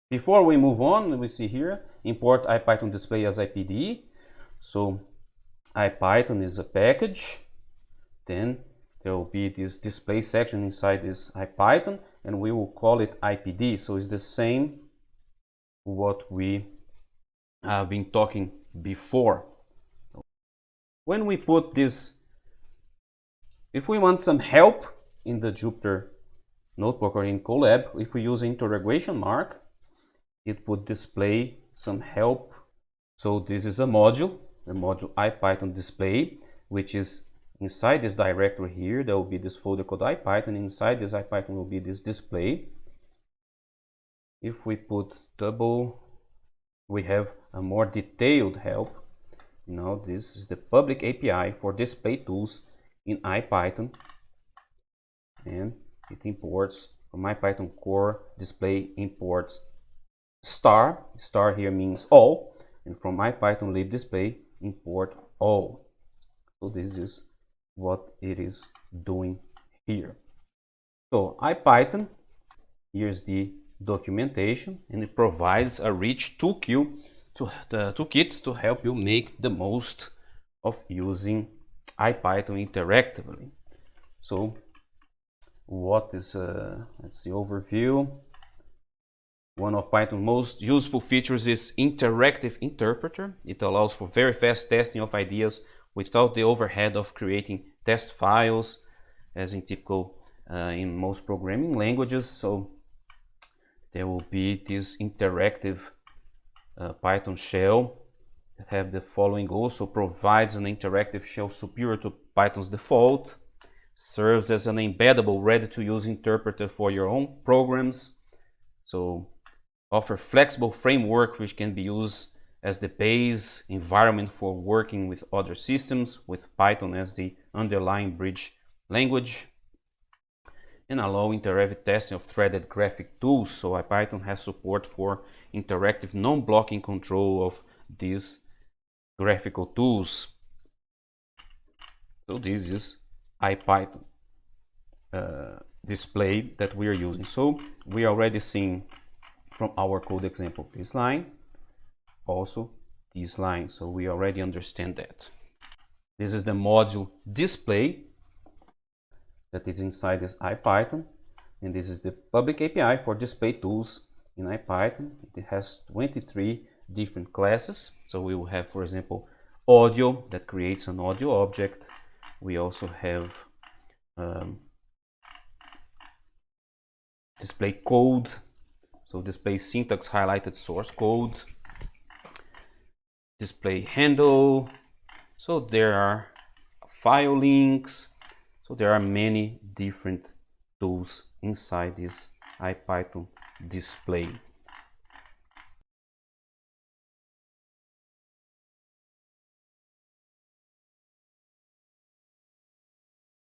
Before we move on, we see here, import IPython Display as IPD. So IPython is a package. Then there will be this display section inside this IPython, and we will call it IPD. So it's the same what we have been talking before. When we put this, if we want some help in the Jupyter Notebook or in Colab, if we use interrogation mark, it would display some help. So this is a module, the module IPython Display, which is inside this directory here. There will be this folder called IPython. Inside this IPython will be this display. If we put double, we have a more detailed help. Now this is the public API for display tools in IPython, and it imports from IPython core display imports star. Star here means all, and from IPython lib display import all. So this is what it is doing here. So IPython, here's the documentation, and it provides a rich toolkit to help you make the most of using IPython interactively. So what is let's see, overview. One of Python's most useful features is interactive interpreter. It allows for very fast testing of ideas without the overhead of creating test files, as in typical in most programming languages. So there will be this interactive Python shell that have the following goals. So provides an interactive shell superior to Python's default, serves as an embeddable ready-to-use interpreter for your own programs. So offer flexible framework which can be used as the base environment for working with other systems, with Python as the underlying bridge language, and allow interactive testing of threaded graphic tools. So IPython has support for interactive non-blocking control of these graphical tools. So this is IPython display that we are using. So we already seen from our code example this line, also this line. So we already understand that. This is the module display that is inside this IPython, and this is the public API for display tools in IPython. It has 23 different classes. So we will have, for example, audio that creates an audio object. We also have display code, so display syntax highlighted source code, display handle. So there are file links. So there are many different tools inside this IPython display.